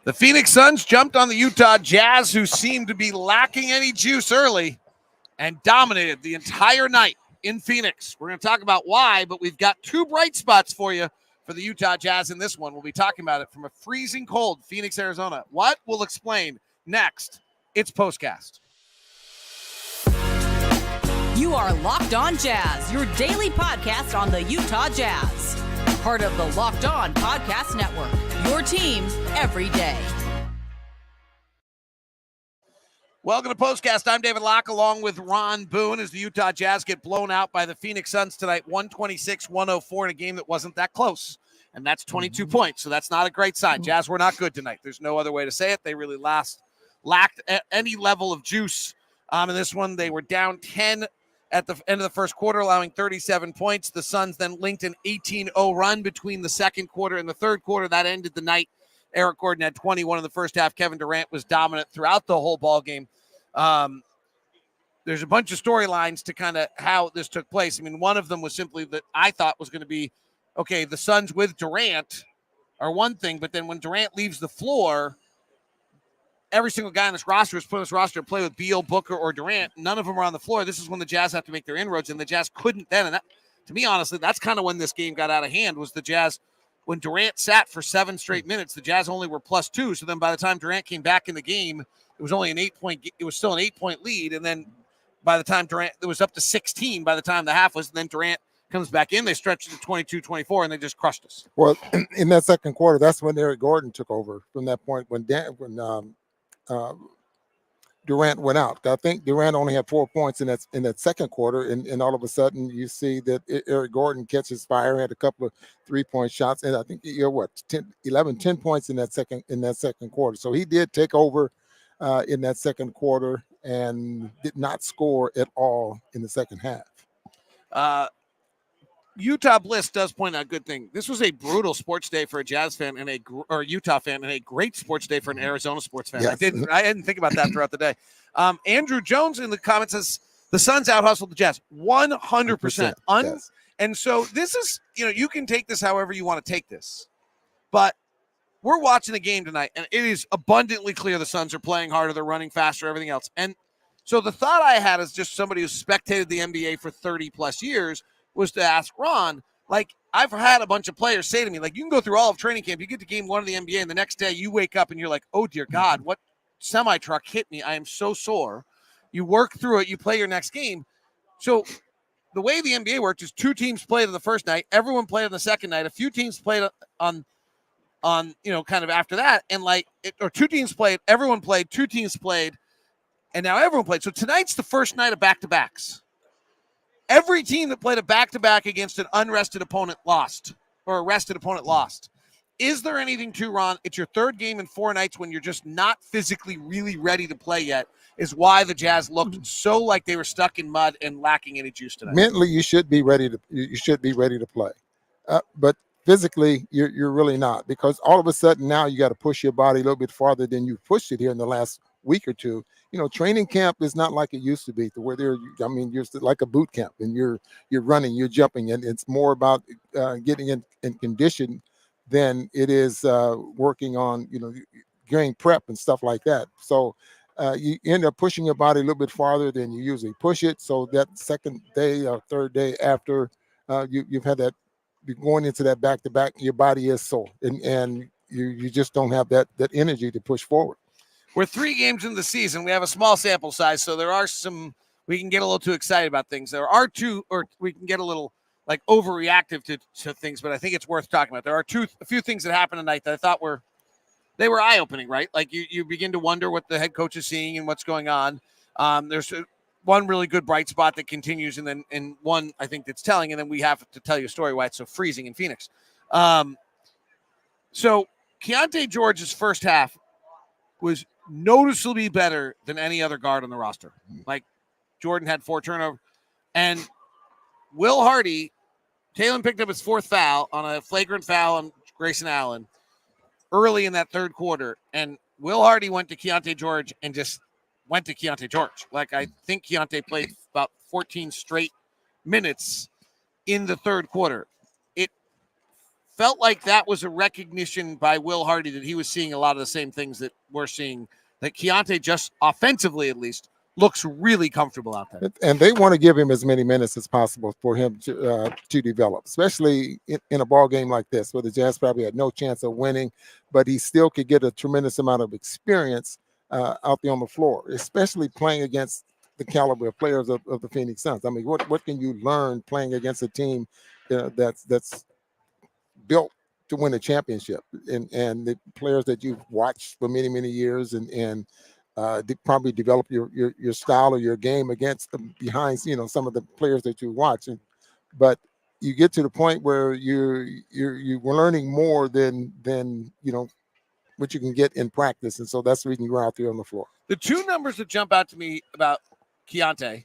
The Phoenix Suns jumped on the Utah Jazz, who seemed to be lacking any juice early, and dominated the entire night in Phoenix. We're going to talk about why, but we've got two bright spots for you for the Utah Jazz in this one. We'll be talking about it from a freezing cold Phoenix, Arizona. What? We'll explain next. It's Postcast. You are Locked On Jazz, your daily podcast on the Utah Jazz. Part of the Locked On Podcast Network, your team every day. Welcome to Postcast. I'm David Locke along with Ron Boone as the Utah Jazz get blown out by the Phoenix Suns tonight, 126-104 in a game that wasn't that close. And that's 22 points, so that's not a great sign. Jazz were not good tonight. There's no other way to say it. They really lacked any level of juice in this one. They were down 10 at the end of the first quarter, allowing 37 points. The Suns then linked an 18-0 run between the second quarter and the third quarter. That ended the night. Eric Gordon had 21 in the first half. Kevin Durant was dominant throughout the whole ball game. There's a bunch of storylines to kind of how this took place. I mean, one of them was simply that I thought was going to be, okay, the Suns with Durant are one thing, but then when Durant leaves the floor, every single guy on this roster is put on this roster to play with Beal, Booker, or Durant. None of them are on the floor. This is when the Jazz have to make their inroads, and the Jazz couldn't then. And that, to me, honestly, that's kind of when this game got out of hand, was the Jazz. When Durant sat for 7 straight minutes, the Jazz only were +2. So then by the time Durant came back in the game, it was only it was still an 8-point lead. And then by the time Durant, it was up to 16 by the time the half was, and then Durant comes back in, they stretched it to 22-24, and they just crushed us. Well, in that second quarter, that's when Eric Gordon took over from that point when Durant went out. I think Durant only had 4 points in that second quarter, and all of a sudden you see that Eric Gordon catches fire, had a couple of 3-point shots, and I think 10 points in that second quarter. So he did take over in that second quarter and did not score at all in the second half. Utah Bliss does point out a good thing. This was a brutal sports day for a Jazz fan and a Utah fan, and a great sports day for an Arizona sports fan. Yes. I didn't think about that throughout the day. Andrew Jones in the comments says the Suns out-hustled the Jazz 100%. Yes. And so this is, you can take this however you want to take this, but we're watching the game tonight, and it is abundantly clear the Suns are playing harder, they're running faster, everything else. And so the thought I had as just somebody who's spectated the NBA for 30 plus years was to ask Ron, I've had a bunch of players say to me, you can go through all of training camp, you get to game one of the NBA, and the next day you wake up and you're like, oh, dear God, what semi-truck hit me? I am so sore. You work through it, you play your next game. So the way the NBA worked is 2 teams played on the first night, everyone played on the second night, a few teams played on kind of after that, and or 2 teams played, everyone played, 2 teams played, and now everyone played. So tonight's the first night of back-to-backs. Every team that played a back-to-back against an unrested opponent lost, or a rested opponent lost. Is there anything to, Ron? It's your 3rd game in 4 nights when you're just not physically really ready to play yet, is why the Jazz looked so like they were stuck in mud and lacking any juice tonight. Mentally, you should be ready to play, but physically, you're really not, because all of a sudden now you got to push your body a little bit farther than you pushed it here in the last week or two. Training camp is not like it used to be, to where you're like a boot camp, and you're running, you're jumping, and it's more about getting in condition than it is working on, getting prep and stuff like that. So you end up pushing your body a little bit farther than you usually push it. So that second day or third day after you've had that, going into that back-to-back, your body is sore, and you just don't have that energy to push forward. We're 3 games into the season. We have a small sample size, so there are we can get a little too excited about things. There are 2, or we can get a little overreactive to things, but I think it's worth talking about. There are a few things that happened tonight that I thought were eye-opening, right? You begin to wonder what the head coach is seeing and what's going on. There's one really good bright spot that continues, and one I think that's telling, and then we have to tell you a story why it's so freezing in Phoenix. So Keyonte George's first half was noticeably better than any other guard on the roster. Jordan had 4 turnovers, and Will Hardy, Taylor picked up his 4th foul on a flagrant foul on Grayson Allen early in that third quarter, and Will Hardy went to Keyonte George and just went to Keyonte George. I think Keyonte played about 14 straight minutes in the third quarter. It felt like that was a recognition by Will Hardy that he was seeing a lot of the same things that we're seeing, that Keyonte, just offensively at least, looks really comfortable out there. And they want to give him as many minutes as possible for him to develop, especially in a ball game like this, where the Jazz probably had no chance of winning, but he still could get a tremendous amount of experience out there on the floor, especially playing against the caliber of players of the Phoenix Suns. I mean, what can you learn playing against a team that's built to win a championship, and the players that you've watched for many, many years, and probably develop your style or your game against them behind, some of the players that you watch. But you get to the point where you're learning more than what you can get in practice, and so that's the reason you're out there on the floor. The two numbers that jump out to me about Keyonte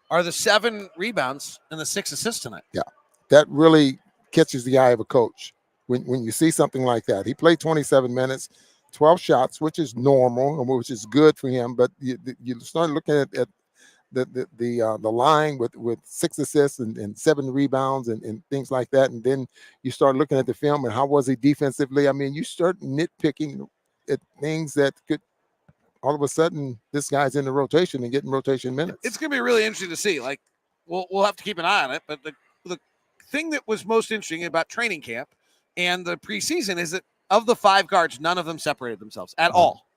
are the 7 rebounds and the 6 assists tonight. Yeah, that really catches the eye of a coach when you see something like that. He played 27 minutes, 12 shots, which is normal and which is good for him. But you start looking at the line with 6 assists and 7 rebounds and things like that, and then you start looking at the film and how was he defensively. I mean, you start nitpicking at things that could, all of a sudden, this guy's in the rotation and getting rotation minutes. It's going to be really interesting to see. Like, we'll have to keep an eye on it. But the thing that was most interesting about training camp and the preseason is that of the 5 guards, none of them separated themselves at all.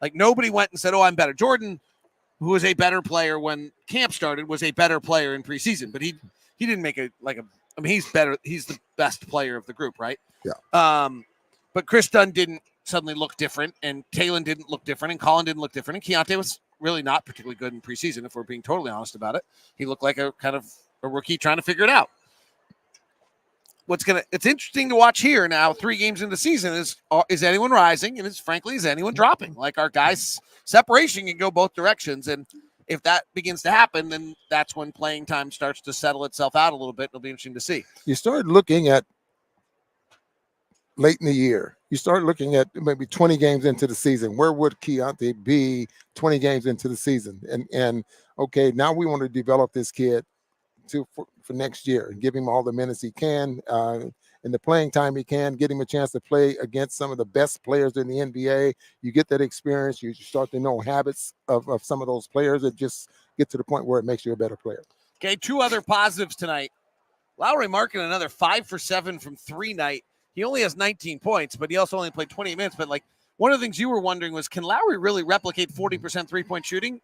Like, nobody went and said, "Oh, I'm better." Jordan, who was a better player when camp started, was a better player in preseason, but he didn't make I mean, he's better. He's the best player of the group, right? Yeah. But Chris Dunn didn't suddenly look different, and Talon didn't look different, and Colin didn't look different, and Keyonte was really not particularly good in preseason, if we're being totally honest about it. He looked like a kind of a rookie trying to figure it out. It's interesting to watch here now, 3 games into the season, is anyone rising, and is anyone dropping? Like, our guys' separation can go both directions, and if that begins to happen, then that's when playing time starts to settle itself out a little bit. It'll be interesting to see. You start looking at late in the year, you start looking at maybe 20 games into the season. Where would Keyonte be 20 games into the season? And okay, now we want to develop this kid for next year and give him all the minutes he can, and the playing time he can, get him a chance to play against some of the best players in the NBA. You get that experience. You start to know habits of some of those players, and just get to the point where it makes you a better player. Okay, 2 other positives tonight. Lauri Markkanen, another 5 for 7 from 3 night. He only has 19 points, but he also only played 20 minutes. But, like, one of the things you were wondering was, can Lauri really replicate 40% three-point shooting?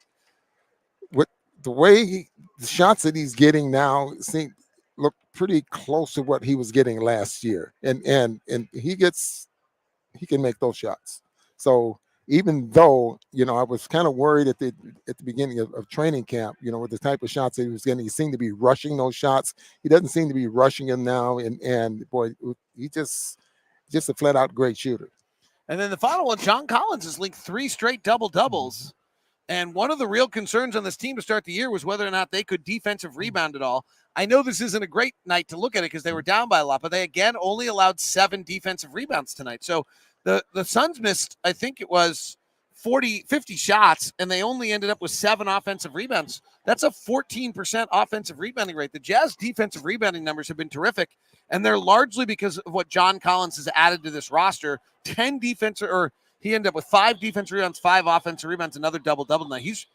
With the way the shots that he's getting now look pretty close to what he was getting last year, and he can make those shots. So even though, I was kind of worried at the beginning of training camp, with the type of shots that he was getting, he seemed to be rushing those shots. He doesn't seem to be rushing them now, and boy, he just a flat out great shooter. And then the final one, John Collins has linked 3 straight double-doubles. And one of the real concerns on this team to start the year was whether or not they could defensive rebound at all. I know this isn't a great night to look at it because they were down by a lot, but they, again, only allowed 7 defensive rebounds tonight. So the Suns missed, I think it was 50 shots, and they only ended up with 7 offensive rebounds. That's a 14% offensive rebounding rate. The Jazz defensive rebounding numbers have been terrific, and they're largely because of what John Collins has added to this roster. He ended up with 5 defensive rebounds, 5 offensive rebounds, another double-double. Now, he's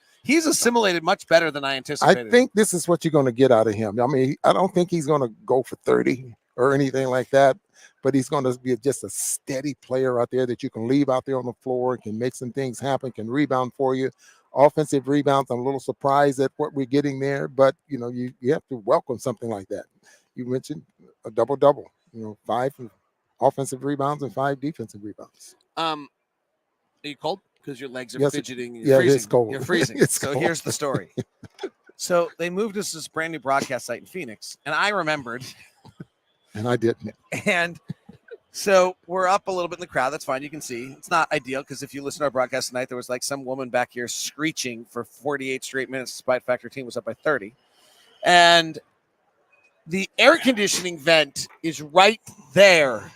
assimilated much better than I anticipated. I think this is what you're going to get out of him. I mean, I don't think he's going to go for 30 or anything like that, but he's going to be just a steady player out there that you can leave out there on the floor, can make some things happen, can rebound for you. Offensive rebounds, I'm a little surprised at what we're getting there, but, you have to welcome something like that. You mentioned a double-double, 5 offensive rebounds and 5 defensive rebounds. Are you cold? Because your legs are fidgeting. And you're freezing. It's cold. You're freezing. So cold. Here's the story. So they moved us to this brand new broadcast site in Phoenix, and I remembered. And I didn't. And so we're up a little bit in the crowd. That's fine. You can see. It's not ideal because if you listen to our broadcast tonight, there was like some woman back here screeching for 48 straight minutes despite the fact her team was up by 30. And the air conditioning vent is right there.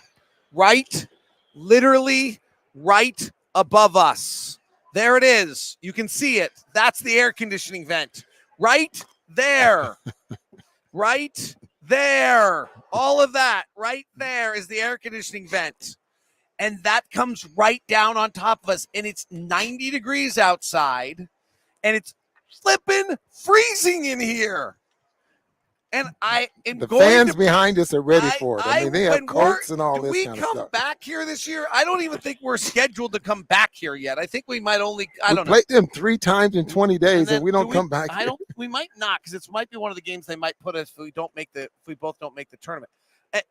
Literally right above us. There it is. You can see it. That's the air conditioning vent. Right there. there. All of that right there is the air conditioning vent. And that comes right down on top of us. And it's 90 degrees outside. And it's flipping freezing in here. And I am The going fans to behind us are ready for it. I mean, they have coats and all do this we kind of come stuff. back here this year? I don't even think we're scheduled to come back here yet. I think we might only. I don't know. We played them 3 times in 20 days, and we don't come back. I don't. We might not, because it might be one of the games they might put us if we don't make the. If we both don't make the tournament.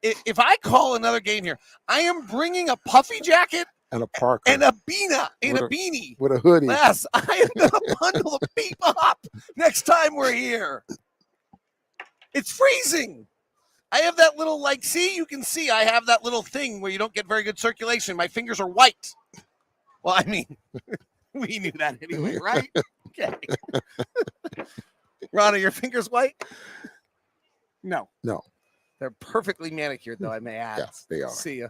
If I call another game here, I am bringing a puffy jacket And a parka. and a beanie with a hoodie. Yes, I am going to bundle the beep up next time we're here. It's freezing. I have that little, you can see I have that little thing where you don't get very good circulation. My fingers are white. Well, I mean, we knew that anyway, right? Okay. Ron, are your fingers white? No. They're perfectly manicured, though, I may add. Yes, they are. See ya.